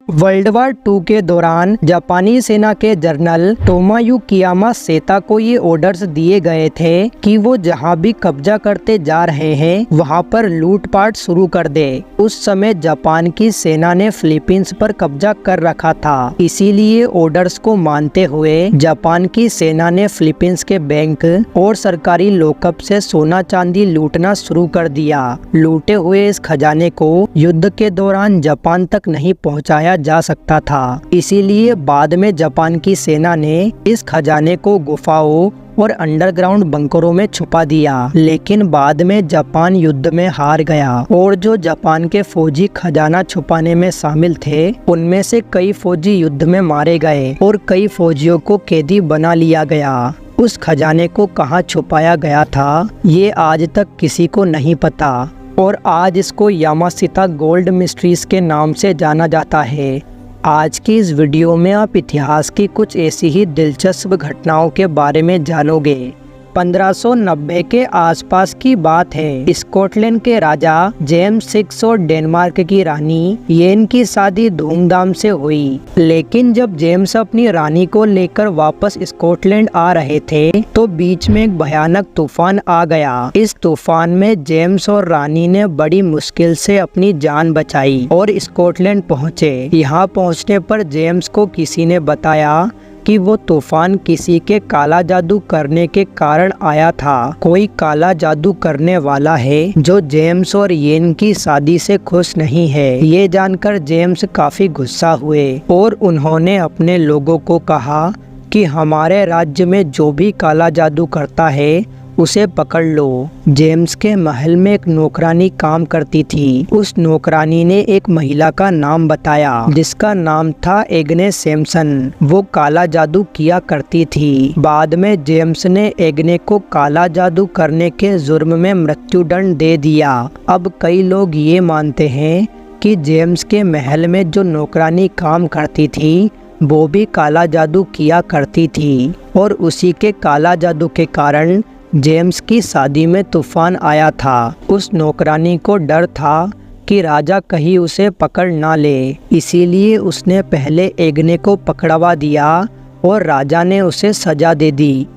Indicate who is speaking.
Speaker 1: World war 2 के दौरान जापानी सेना के जनरल तोमायुकियामा सेता को ये ऑर्डर्स दिए गए थे कि वो जहां भी कब्जा करते जा रहे हैं वहां पर लूटपाट शुरू कर दे। उस समय जापान की सेना ने फिलीपींस पर कब्जा कर रखा था, इसीलिए ऑर्डर्स को मानते हुए जापान की सेना ने फिलीपींस के बैंक और सरकारी लॉकअप से सोना चांदी लूटना शुरू कर दिया। लूटे हुए इस खजाने को युद्ध के दौरान जापान तक नहीं पहुंचाया जा सकता था, इसीलिए बाद में जापान की सेना ने इस खजाने को गुफाओं और अंडरग्राउंड बंकरों में छुपा दिया। लेकिन बाद में जापान युद्ध में हार गया और जो जापान के फौजी खजाना छुपाने में शामिल थे उनमें से कई फौजी युद्ध में मारे गए और कई फौजियों को कैदी बना लिया गया। उस खजाने को कहाँ छुपाया गया था ये आज तक किसी को नहीं पता और आज इसको यामाशिता गोल्ड मिस्ट्रीज के नाम से जाना जाता है। आज की इस वीडियो में आप इतिहास की कुछ ऐसी ही दिलचस्प घटनाओं के बारे में जानोगे। 1590 के आसपास की बात है। स्कॉटलैंड के राजा जेम्स 6 और डेनमार्क की रानी येन की शादी धूमधाम से हुई। लेकिन जब जेम्स अपनी रानी को लेकर वापस स्कॉटलैंड आ रहे थे तो बीच में एक भयानक तूफान आ गया। इस तूफान में जेम्स और रानी ने बड़ी मुश्किल से अपनी जान बचाई और स्कॉटलैंड पहुँचे। यहाँ पहुँचने पर जेम्स को किसी ने बताया कि वो तूफान किसी के काला जादू करने के कारण आया था। कोई काला जादू करने वाला है जो जेम्स और येन की शादी से खुश नहीं है। ये जानकर जेम्स काफी गुस्सा हुए और उन्होंने अपने लोगों को कहा कि हमारे राज्य में जो भी काला जादू करता है उसे पकड़ लो। जेम्स के महल में एक नौकरानी काम करती थी। उस नौकरानी ने एक महिला का नाम बताया जिसका नाम था एग्ने सैमसन। वो काला जादू किया करती थी। बाद में जेम्स ने एग्ने को काला जादू करने के जुर्म में मृत्युदंड दे दिया। अब कई लोग ये मानते हैं कि जेम्स के महल में जो नौकरानी काम करती थी वो भी काला जादू किया करती थी और उसी के काला जादू के कारण जेम्स की शादी में तूफान आया था। उस नौकरानी को डर था कि राजा कहीं उसे पकड़ ना ले, इसीलिए उसने पहले एग्ने को पकड़वा दिया और राजा ने उसे सजा दे दी।